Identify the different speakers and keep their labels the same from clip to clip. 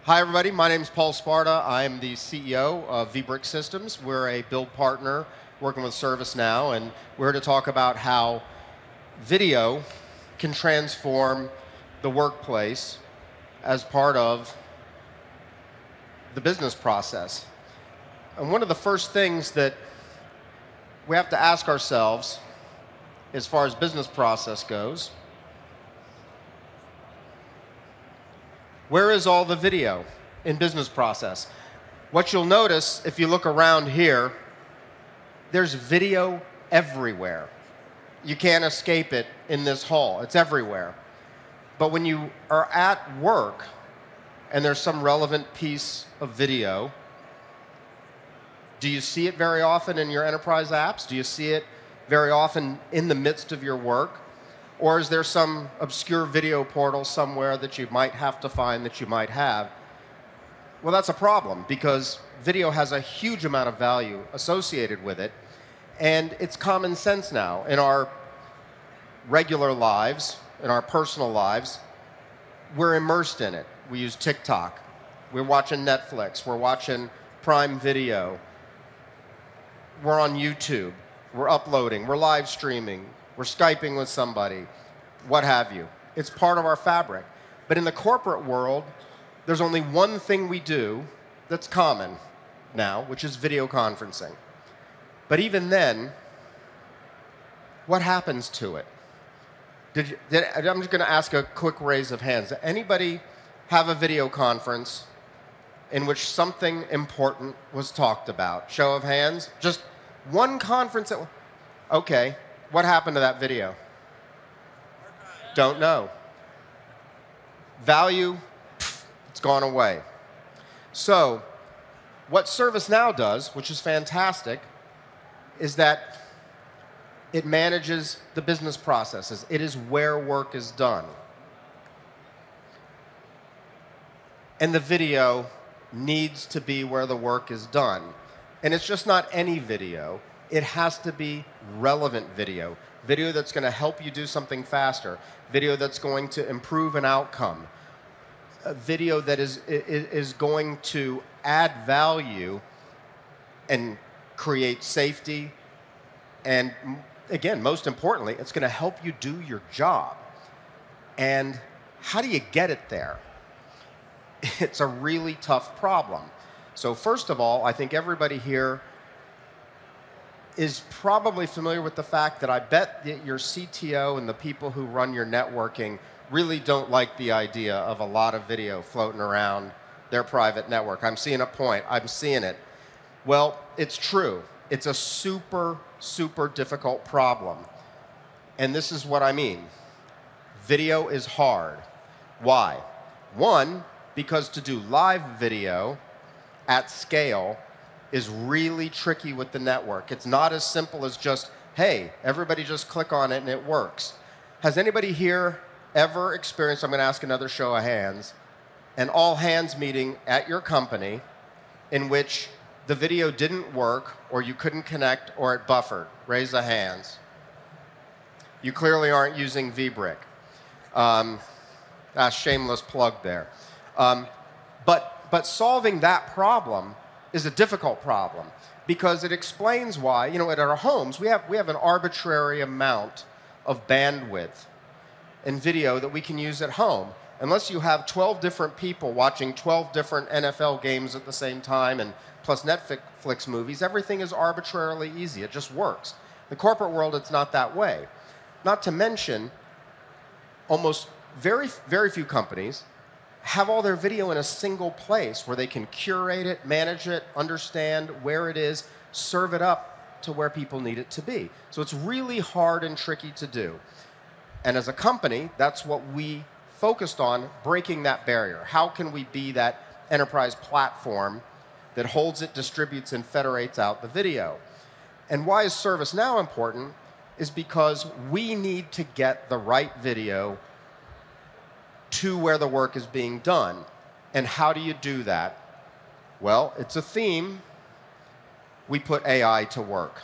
Speaker 1: Hi, everybody. My name is Paul Sparta. I'm the CEO of Vbrick Systems. We're a build partner working with ServiceNow, and we're here to talk about how video can transform the workplace as part of the business process. And one of the first things that we have to ask ourselves, as far as business process goes, where is all the video in business process? What you'll notice if you look around here, there's video everywhere. You can't escape it in this hall. It's everywhere. But when you are at work and there's some relevant piece of video, do you see it very often in your enterprise apps? Do you see it very often in the midst of your work? Or is there some obscure video portal somewhere that you might have to find that you might have? Well, that's a problem because video has a huge amount of value associated with it. And it's common sense now in our regular lives, in our personal lives. We're immersed in it. We use TikTok. We're watching Netflix. We're watching Prime Video. We're on YouTube. We're uploading. We're live streaming. We're Skyping with somebody, what have you. It's part of our fabric. But in the corporate world, there's only one thing we do that's common now, which is video conferencing. But even then, what happens to it? I'm just going to ask a quick raise of hands. Does anybody have a video conference in which something important was talked about? Show of hands. Just one conference. Okay. What happened to that video? Don't know. Value, it's gone away. So, what ServiceNow does, which is fantastic, is that it manages the business processes. It is where work is done. And the video needs to be where the work is done. And it's just not any video. It has to be relevant video. Video that's going to help you do something faster. Video that's going to improve an outcome. A video that is going to add value and create safety. And again, most importantly, it's going to help you do your job. And how do you get it there? It's a really tough problem. So first of all, I think everybody here is probably familiar with the fact that I bet that your CTO and the people who run your networking really don't like the idea of a lot of video floating around their private network. I'm seeing a point. I'm seeing it. Well, it's true. It's a super, super difficult problem. And this is what I mean. Video is hard. Why? One, because to do live video at scale is really tricky with the network. It's not as simple as just, hey, everybody just click on it and it works. Has anybody here ever experienced, I'm going to ask another show of hands, an all-hands meeting at your company in which the video didn't work or you couldn't connect or it buffered? Raise the hands. You clearly aren't using Vbrick. Shameless plug there. But solving that problem is a difficult problem because it explains why, at our homes, we have an arbitrary amount of bandwidth in video that we can use at home. Unless you have 12 different people watching 12 different NFL games at the same time and plus Netflix movies, everything is arbitrarily easy. It just works. In the corporate world, it's not that way. Not to mention, almost very, very few companies have all their video in a single place where they can curate it, manage it, understand where it is, serve it up to where people need it to be. So it's really hard and tricky to do. And as a company, that's what we focused on, breaking that barrier. How can we be that enterprise platform that holds it, distributes, and federates out the video? And why is ServiceNow important is because we need to get the right video to where the work is being done. And how do you do that? Well, it's a theme. We put AI to work.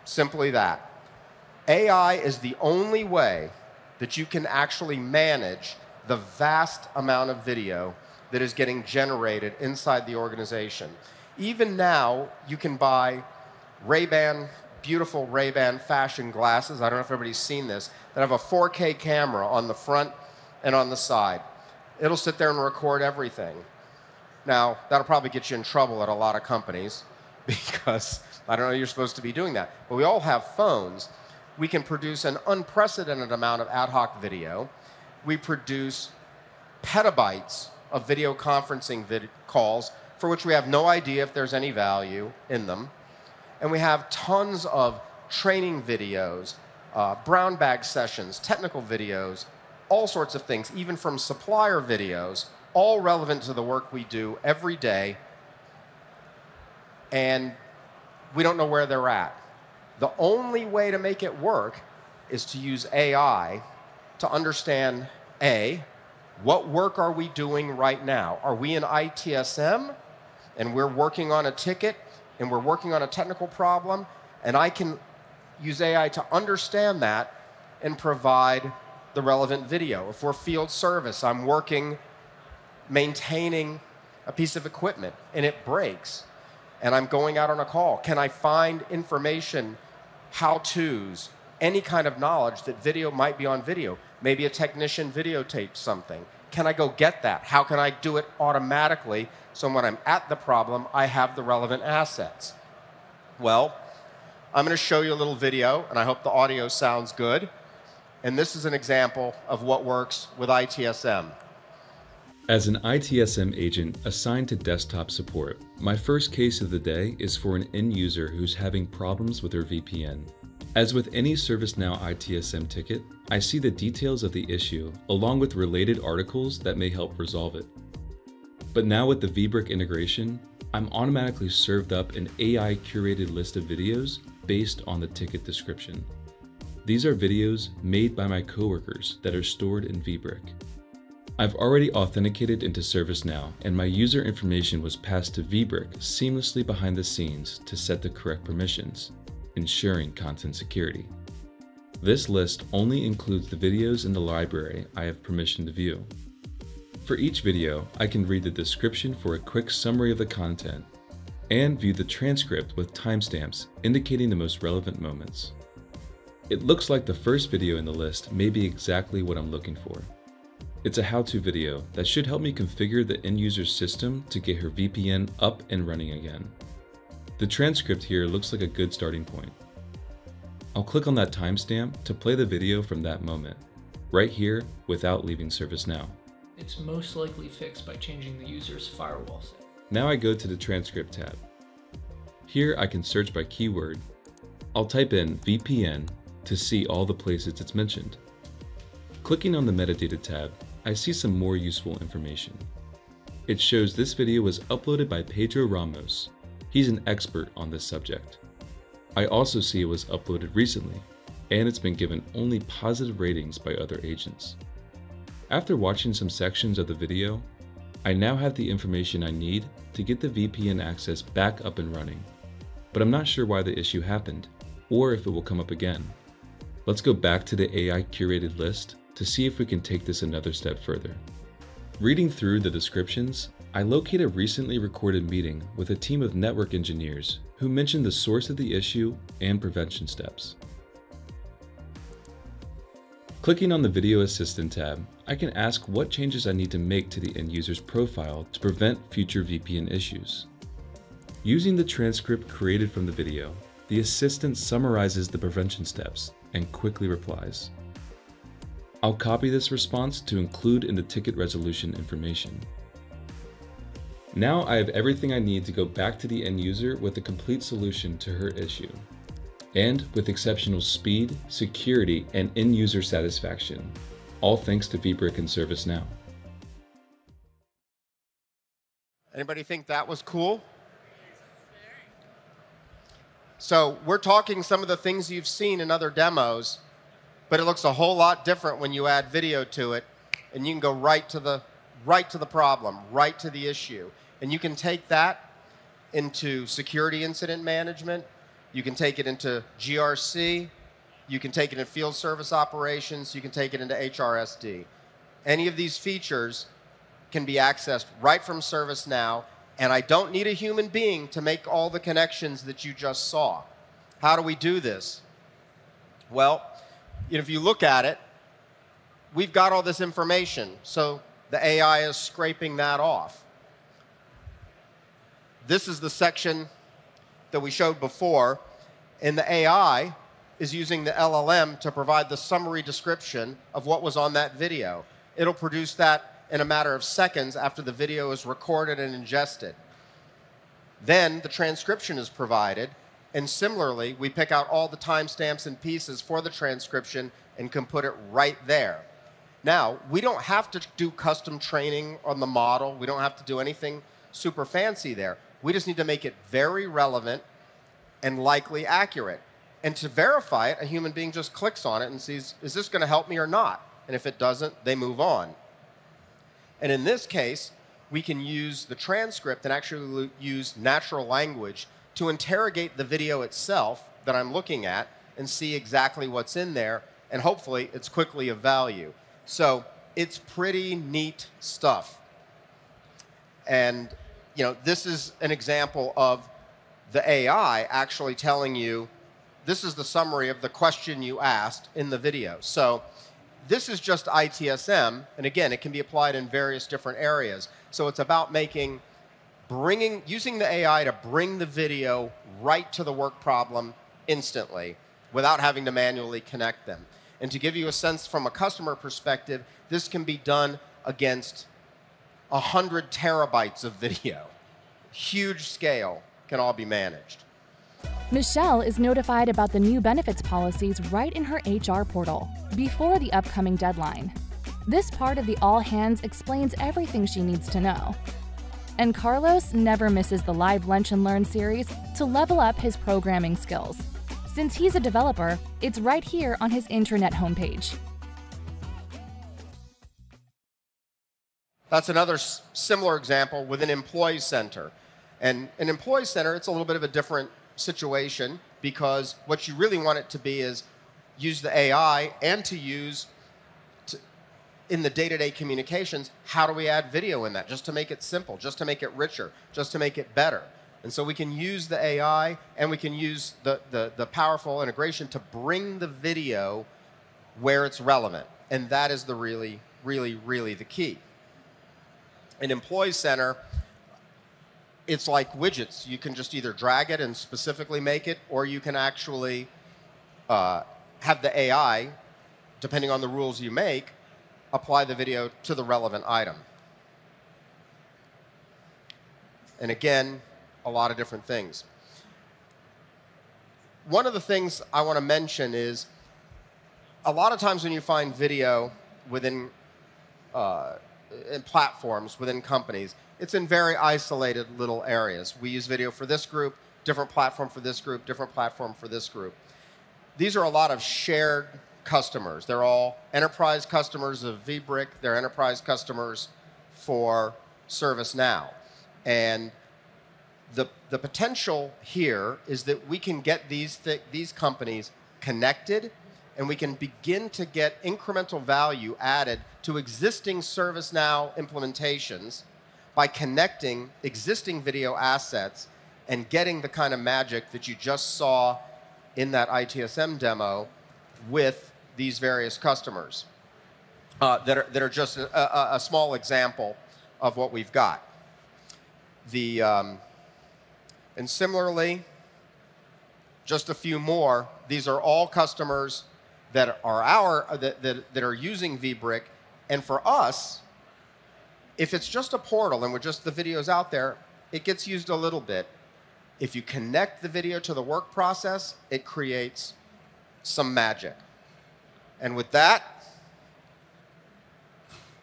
Speaker 1: Simply that. AI is the only way that you can actually manage the vast amount of video that is getting generated inside the organization. Even now, you can buy Ray-Ban, beautiful Ray-Ban fashion glasses, I don't know if everybody's seen this, that have a 4K camera on the front and on the side. It'll sit there and record everything. Now, that'll probably get you in trouble at a lot of companies because I don't know you're supposed to be doing that. But we all have phones. We can produce an unprecedented amount of ad hoc video. We produce petabytes of video conferencing calls for which we have no idea if there's any value in them. And we have tons of training videos, brown bag sessions, technical videos, all sorts of things, even from supplier videos, all relevant to the work we do every day. And we don't know where they're at. The only way to make it work is to use AI to understand, A, what work are we doing right now? Are we in ITSM and we're working on a ticket and we're working on a technical problem, and I can use AI to understand that and provide the relevant video. If we're field service, I'm working maintaining a piece of equipment and it breaks and I'm going out on a call. Can I find information, how-tos, any kind of knowledge that video might be on video? Maybe a technician videotaped something. Can I go get that? How can I do it automatically so when I'm at the problem, I have the relevant assets? Well, I'm going to show you a little video, and I hope the audio sounds good. And this is an example of what works with ITSM.
Speaker 2: As an ITSM agent assigned to desktop support, my first case of the day is for an end user who's having problems with their VPN. As with any ServiceNow ITSM ticket, I see the details of the issue along with related articles that may help resolve it. But now with the Vbrick integration, I'm automatically served up an AI-curated list of videos based on the ticket description. These are videos made by my coworkers that are stored in Vbrick. I've already authenticated into ServiceNow, and my user information was passed to Vbrick seamlessly behind the scenes to set the correct permissions, ensuring content security. This list only includes the videos in the library I have permission to view. For each video, I can read the description for a quick summary of the content and view the transcript with timestamps indicating the most relevant moments. It looks like the first video in the list may be exactly what I'm looking for. It's a how-to video that should help me configure the end user's system to get her VPN up and running again. The transcript here looks like a good starting point. I'll click on that timestamp to play the video from that moment, right here without leaving ServiceNow.
Speaker 3: It's most likely fixed by changing the user's firewall setting.
Speaker 2: Now I go to the transcript tab. Here I can search by keyword. I'll type in VPN to see all the places it's mentioned. Clicking on the metadata tab, I see some more useful information. It shows this video was uploaded by Pedro Ramos. He's an expert on this subject. I also see it was uploaded recently, and it's been given only positive ratings by other agents. After watching some sections of the video, I now have the information I need to get the VPN access back up and running, but I'm not sure why the issue happened, or if it will come up again. Let's go back to the AI curated list to see if we can take this another step further. Reading through the descriptions, I locate a recently recorded meeting with a team of network engineers who mentioned the source of the issue and prevention steps. Clicking on the Video Assistant tab, I can ask what changes I need to make to the end user's profile to prevent future VPN issues. Using the transcript created from the video, the assistant summarizes the prevention steps and quickly replies. I'll copy this response to include in the ticket resolution information. Now I have everything I need to go back to the end user with a complete solution to her issue, and with exceptional speed, security, and end user satisfaction, all thanks to Vbrick and ServiceNow.
Speaker 1: Anybody think that was cool? So we're talking some of the things you've seen in other demos, but it looks a whole lot different when you add video to it, and you can go right to the problem, right to the issue. And you can take that into security incident management, you can take it into GRC, you can take it in field service operations, you can take it into HRSD. Any of these features can be accessed right from ServiceNow, and I don't need a human being to make all the connections that you just saw. How do we do this? Well, if you look at it, we've got all this information, so the AI is scraping that off. This is the section that we showed before, and the AI is using the LLM to provide the summary description of what was on that video. It'll produce that in a matter of seconds after the video is recorded and ingested. Then the transcription is provided, and similarly, we pick out all the timestamps and pieces for the transcription and can put it right there. Now, we don't have to do custom training on the model. We don't have to do anything super fancy there. We just need to make it very relevant and likely accurate. And to verify it, a human being just clicks on it and sees, is this going to help me or not? And if it doesn't, they move on. And in this case, we can use the transcript and actually use natural language to interrogate the video itself that I'm looking at and see exactly what's in there, and hopefully it's quickly of value. So it's pretty neat stuff. And this is an example of the AI actually telling you, this is the summary of the question you asked in the video. So this is just ITSM, and again, it can be applied in various different areas. So it's about using the AI to bring the video right to the work problem instantly without having to manually connect them. And to give you a sense from a customer perspective, this can be done against 100 terabytes of video. Huge scale, can all be managed.
Speaker 4: Michelle is notified about the new benefits policies right in her HR portal before the upcoming deadline. This part of the All Hands explains everything she needs to know. And Carlos never misses the live Lunch and Learn series to level up his programming skills. Since he's a developer, it's right here on his intranet homepage.
Speaker 1: That's another similar example with an Employee Center. And an Employee Center, it's a little bit of a different situation, because what you really want it to be is use the AI and to use in the day-to-day communications, how do we add video in that, just to make it simple, just to make it richer, just to make it better. And so we can use the AI and we can use the powerful integration to bring the video where it's relevant. And that is the really the key. In Employee Center, it's like widgets. You can just either drag it and specifically make it, or you can actually have the AI, depending on the rules you make, apply the video to the relevant item. And again, a lot of different things. One of the things I want to mention is a lot of times when you find video within in platforms, within companies, it's in very isolated little areas. We use video for this group, different platform for this group, different platform for this group. These are a lot of shared customers. They're all enterprise customers of Vbrick. They're enterprise customers for ServiceNow. And the potential here is that we can get these companies connected, and we can begin to get incremental value added to existing ServiceNow implementations by connecting existing video assets and getting the kind of magic that you just saw in that ITSM demo with these various customers that are just a small example of what we've got. And similarly, just a few more. These are all customers that are that are using Vbrick, and for us, if it's just a portal and with just the videos out there, it gets used a little bit. If you connect the video to the work process, it creates some magic. And with that,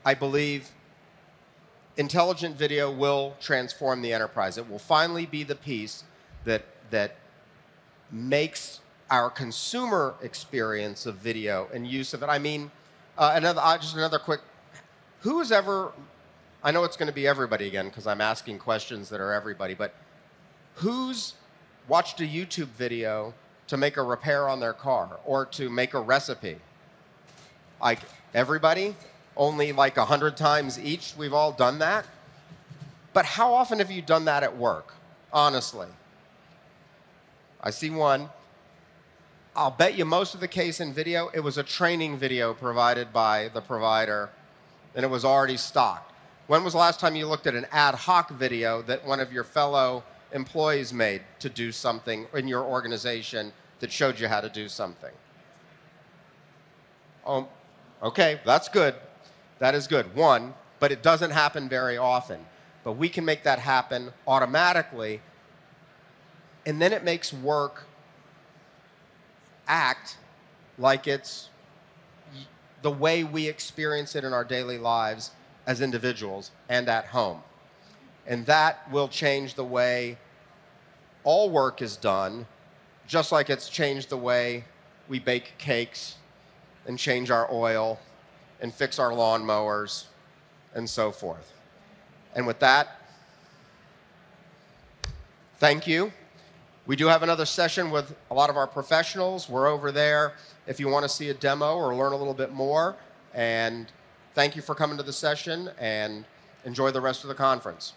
Speaker 1: I believe intelligent video will transform the enterprise. It will finally be the piece that makes our consumer experience of video and use of it. I mean, just another quick, who's ever, I know it's going to be everybody again because I'm asking questions that are everybody, but who's watched a YouTube video to make a repair on their car or to make a recipe? Like, everybody? only like 100 times each. We've all done that. But how often have you done that at work, honestly? I see one. I'll bet you most of the case in video, it was a training video provided by the provider, and it was already stocked. When was the last time you looked at an ad hoc video that one of your fellow employees made to do something in your organization that showed you how to do something? Oh, okay, that's good. That is good. One, but it doesn't happen very often. But we can make that happen automatically, and then it makes work act like it's the way we experience it in our daily lives as individuals and at home. And that will change the way all work is done, just like it's changed the way we bake cakes and change our oil and fix our lawnmowers and so forth. And with that, thank you. We do have another session with a lot of our professionals. We're over there if you want to see a demo or learn a little bit more. And thank you for coming to the session, and enjoy the rest of the conference.